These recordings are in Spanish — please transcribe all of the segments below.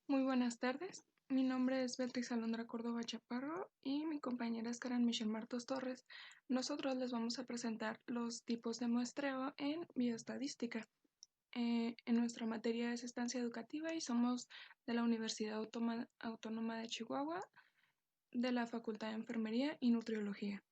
Muy buenas tardes. Mi nombre es Beatriz Alondra Córdoba Chaparro y mi compañera es Karen Michelle Martos Torres. Nosotros les vamos a presentar los tipos de muestreo en bioestadística. En nuestra materia es estancia educativa y somos de la Universidad Autónoma de Chihuahua, de la Facultad de Enfermería y Nutriología.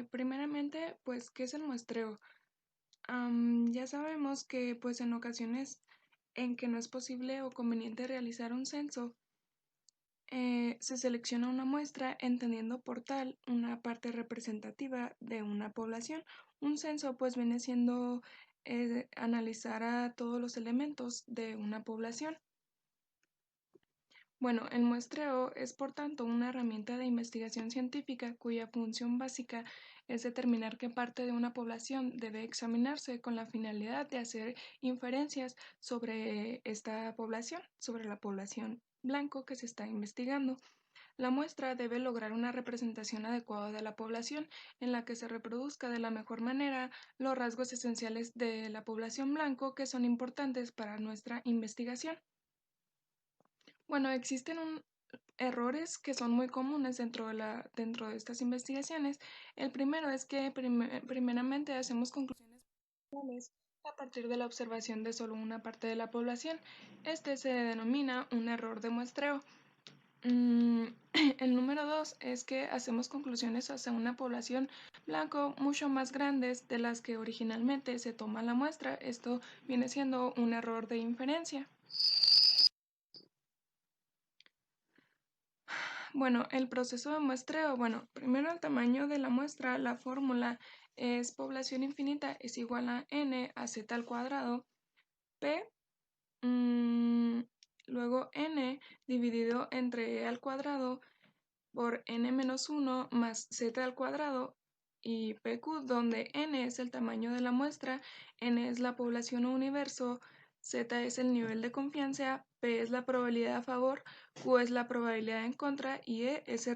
Primeramente, pues, ¿qué es el muestreo? Ya sabemos que, pues, en ocasiones en que no es posible o conveniente realizar un censo, se selecciona una muestra entendiendo por tal una parte representativa de una población. Un censo pues viene siendo analizar a todos los elementos de una población. Bueno, el muestreo es por tanto una herramienta de investigación científica cuya función básica es determinar qué parte de una población debe examinarse con la finalidad de hacer inferencias sobre esta población, sobre la población blanco que se está investigando. La muestra debe lograr una representación adecuada de la población en la que se reproduzca de la mejor manera los rasgos esenciales de la población blanco que son importantes para nuestra investigación. Bueno, existen errores que son muy comunes dentro de estas investigaciones. El primero es que primeramente hacemos conclusiones parciales a partir de la observación de solo una parte de la población. Este se denomina un error de muestreo. El número 2 es que hacemos conclusiones hacia una población blanco mucho más grandes de las que originalmente se toma la muestra. Esto viene siendo un error de inferencia. Bueno, el proceso de muestreo. Bueno, primero el tamaño de la muestra. La fórmula es población infinita es igual a n a z al cuadrado p. Luego n dividido entre e al cuadrado por n menos 1 más z al cuadrado y pq, donde n es el tamaño de la muestra, n es la población o universo, z es el nivel de confianza, p es la probabilidad a favor, q es la probabilidad en contra y e es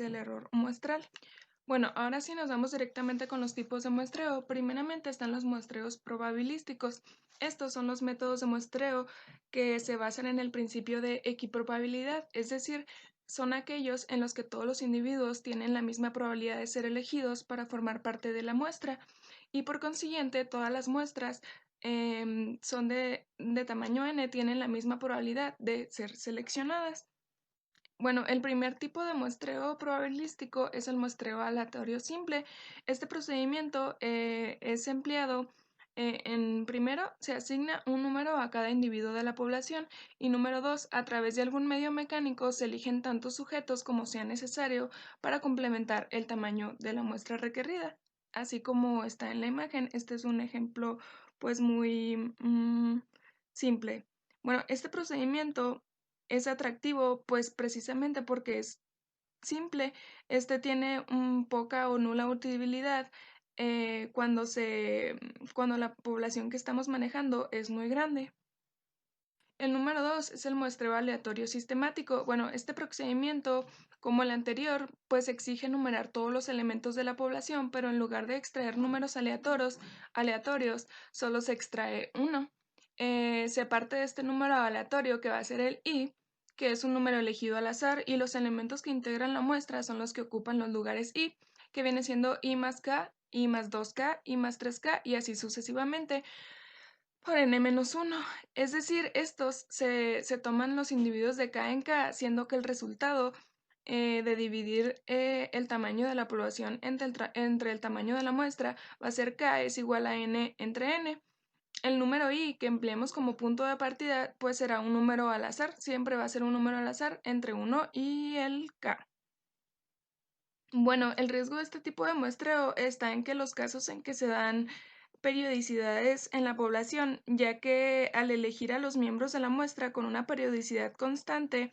el error muestral. Bueno, ahora sí nos vamos directamente con los tipos de muestreo. Primeramente están los muestreos probabilísticos. Estos son los métodos de muestreo que se basan en el principio de equiprobabilidad, es decir, son aquellos en los que todos los individuos tienen la misma probabilidad de ser elegidos para formar parte de la muestra y por consiguiente todas las muestras son de tamaño n, tienen la misma probabilidad de ser seleccionadas. Bueno, el primer tipo de muestreo probabilístico es el muestreo aleatorio simple. Este procedimiento es empleado primero, se asigna un número a cada individuo de la población y número 2, a través de algún medio mecánico se eligen tantos sujetos como sea necesario para complementar el tamaño de la muestra requerida. Así como está en la imagen, este es un ejemplo pues muy simple. Bueno, este procedimiento es atractivo pues precisamente porque es simple. Este tiene poca o nula utilidad cuando la población que estamos manejando es muy grande. El número 2 es el muestreo aleatorio sistemático. Bueno, este procedimiento, como el anterior, pues exige numerar todos los elementos de la población, pero en lugar de extraer números aleatorios, solo se extrae uno. Se parte de este número aleatorio que va a ser el i, que es un número elegido al azar, y los elementos que integran la muestra son los que ocupan los lugares i, que viene siendo i más k, i más 2k, i más 3k y así sucesivamente por n-1. Es decir, estos se toman los individuos de k en k, siendo que el resultado de dividir el tamaño de la población entre el tamaño de la muestra va a ser k es igual a n entre n. El número i que empleemos como punto de partida pues será un número al azar, siempre va a ser un número al azar entre 1 y el k. Bueno, el riesgo de este tipo de muestreo está en que los casos en que se dan periodicidades en la población, ya que al elegir a los miembros de la muestra con una periodicidad constante,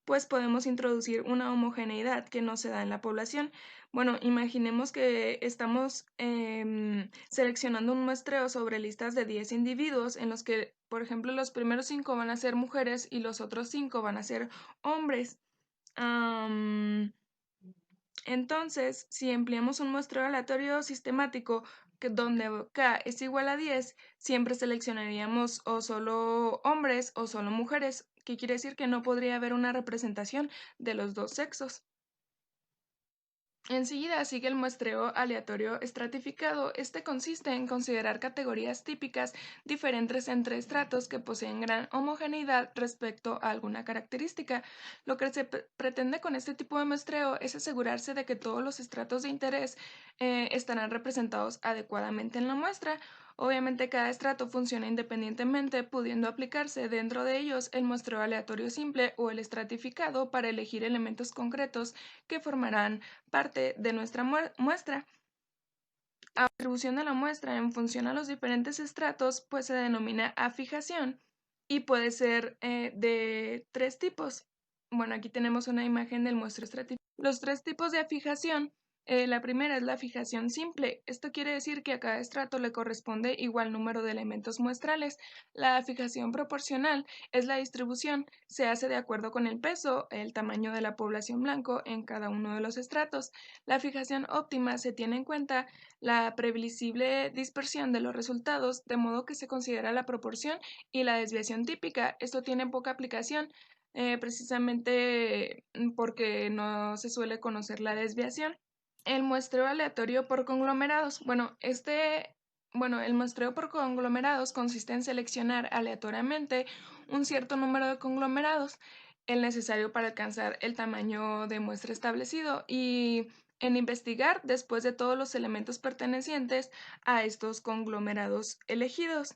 pues podemos introducir una homogeneidad que no se da en la población. Bueno, imaginemos que estamos seleccionando un muestreo sobre listas de 10 individuos en los que, por ejemplo, los primeros 5 van a ser mujeres y los otros 5 van a ser hombres. Entonces, si empleamos un muestreo aleatorio sistemático donde K es igual a 10, siempre seleccionaríamos o solo hombres o solo mujeres, que quiere decir que no podría haber una representación de los dos sexos. Enseguida sigue el muestreo aleatorio estratificado. Este consiste en considerar categorías típicas diferentes entre estratos que poseen gran homogeneidad respecto a alguna característica. Lo que se pretende con este tipo de muestreo es asegurarse de que todos los estratos de interés estarán representados adecuadamente en la muestra. Obviamente cada estrato funciona independientemente, pudiendo aplicarse dentro de ellos el muestreo aleatorio simple o el estratificado para elegir elementos concretos que formarán parte de nuestra muestra. La distribución de la muestra en función a los diferentes estratos pues se denomina afijación y puede ser de tres tipos. Bueno, aquí tenemos una imagen del muestreo estratificado. Los tres tipos de afijación. La primera es la fijación simple. Esto quiere decir que a cada estrato le corresponde igual número de elementos muestrales. La fijación proporcional es la distribución. Se hace de acuerdo con el peso, el tamaño de la población blanco en cada uno de los estratos. La fijación óptima se tiene en cuenta la previsible dispersión de los resultados, de modo que se considera la proporción y la desviación típica. Esto tiene poca aplicación, precisamente porque no se suele conocer la desviación. El muestreo aleatorio por conglomerados. El muestreo por conglomerados consiste en seleccionar aleatoriamente un cierto número de conglomerados, el necesario para alcanzar el tamaño de muestra establecido, y en investigar después de todos los elementos pertenecientes a estos conglomerados elegidos.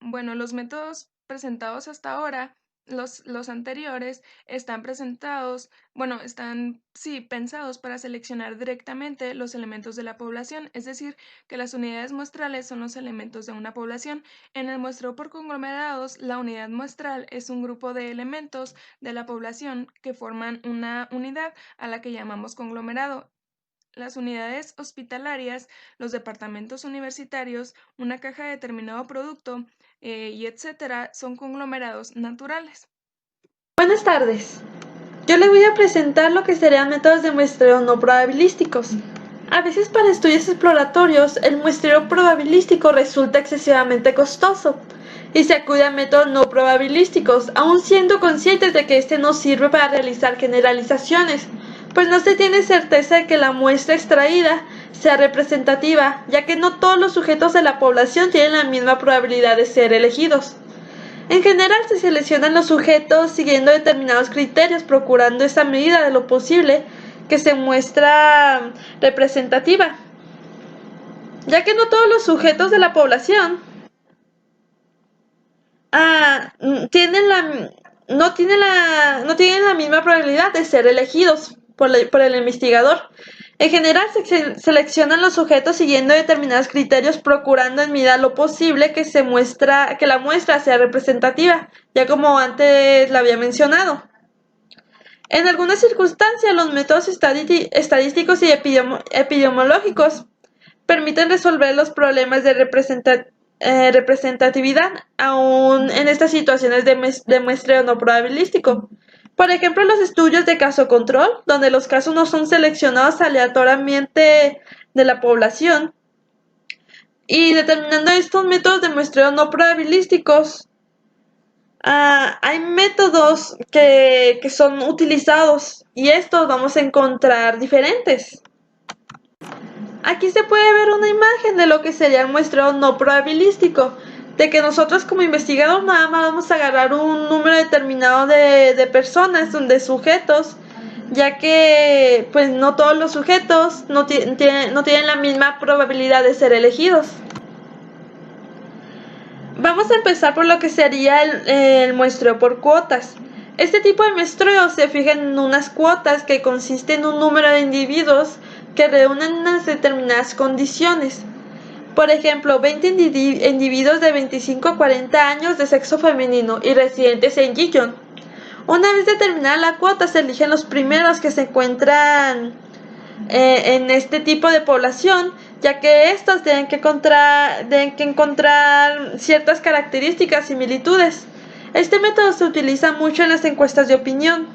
Bueno, los métodos presentados hasta ahora, los anteriores, están pensados para seleccionar directamente los elementos de la población, es decir, que las unidades muestrales son los elementos de una población. En el muestreo por conglomerados, la unidad muestral es un grupo de elementos de la población que forman una unidad a la que llamamos conglomerado. Las unidades hospitalarias, los departamentos universitarios, una caja de determinado producto y etcétera son conglomerados naturales. Buenas tardes. Yo les voy a presentar lo que serían métodos de muestreo no probabilísticos. A veces para estudios exploratorios el muestreo probabilístico resulta excesivamente costoso y se acude a métodos no probabilísticos, aun siendo conscientes de que este no sirve para realizar generalizaciones, pues no se tiene certeza de que la muestra extraída sea representativa, ya que no todos los sujetos de la población tienen la misma probabilidad de ser elegidos. En general se seleccionan los sujetos siguiendo determinados criterios, procurando esa medida de lo posible que se muestra representativa, ya que no todos los sujetos de la población no tienen la misma probabilidad de ser elegidos por el investigador. En general se seleccionan los sujetos siguiendo determinados criterios, procurando en medida lo posible que la muestra sea representativa, ya como antes la había mencionado. En algunas circunstancias, los métodos estadísticos y epidemiológicos permiten resolver los problemas de representatividad, aún en estas situaciones de muestreo no probabilístico. Por ejemplo, los estudios de caso control, donde los casos no son seleccionados aleatoriamente de la población. Y determinando estos métodos de muestreo no probabilísticos, hay métodos que son utilizados y estos vamos a encontrar diferentes. Aquí se puede ver una imagen de lo que sería el muestreo no probabilístico, de que nosotros como investigador nada más vamos a agarrar un número determinado de personas, de sujetos, ya que pues no todos los sujetos no tienen la misma probabilidad de ser elegidos. Vamos a empezar por lo que sería el muestreo por cuotas. Este tipo de muestreo se fija en unas cuotas que consisten en un número de individuos que reúnen unas determinadas condiciones. Por ejemplo, 20 individuos de 25 a 40 años de sexo femenino y residentes en Gijón. Una vez determinada la cuota, se eligen los primeros que se encuentran en este tipo de población, ya que estos deben que encontrar ciertas características, similitudes. Este método se utiliza mucho en las encuestas de opinión,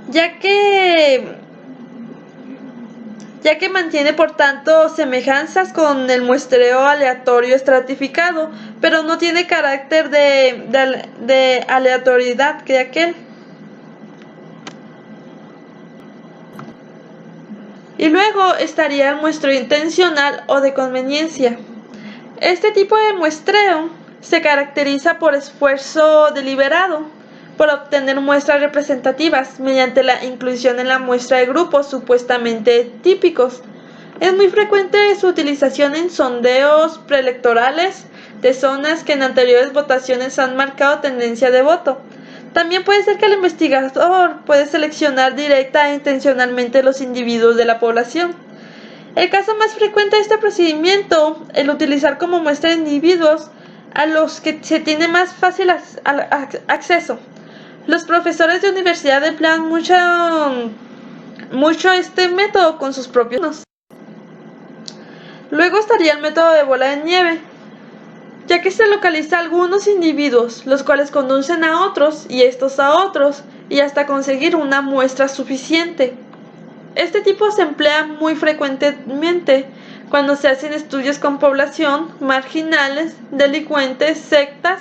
ya que ya que mantiene por tanto semejanzas con el muestreo aleatorio estratificado, pero no tiene carácter de aleatoriedad que aquel. Y luego estaría el muestreo intencional o de conveniencia. Este tipo de muestreo se caracteriza por esfuerzo deliberado, por obtener muestras representativas mediante la inclusión en la muestra de grupos supuestamente típicos. Es muy frecuente su utilización en sondeos preelectorales de zonas que en anteriores votaciones han marcado tendencia de voto. También puede ser que el investigador puede seleccionar directa e intencionalmente los individuos de la población. El caso más frecuente de este procedimiento, el utilizar como muestra individuos a los que se tiene más fácil acceso. Los profesores de universidad emplean mucho este método con sus propios alumnos. Luego estaría el método de bola de nieve, ya que se localiza algunos individuos, los cuales conducen a otros y estos a otros, y hasta conseguir una muestra suficiente. Este tipo se emplea muy frecuentemente cuando se hacen estudios con población, marginales, delincuentes, sectas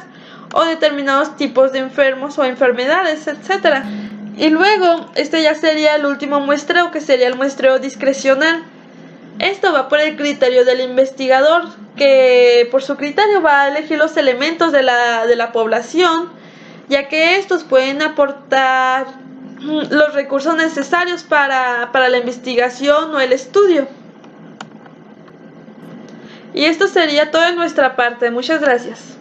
o determinados tipos de enfermos o enfermedades, etc. Y luego, este ya sería el último muestreo, que sería el muestreo discrecional. Esto va por el criterio del investigador, que por su criterio va a elegir los elementos de la población, ya que estos pueden aportar los recursos necesarios para la investigación o el estudio. Y esto sería todo de nuestra parte. Muchas gracias.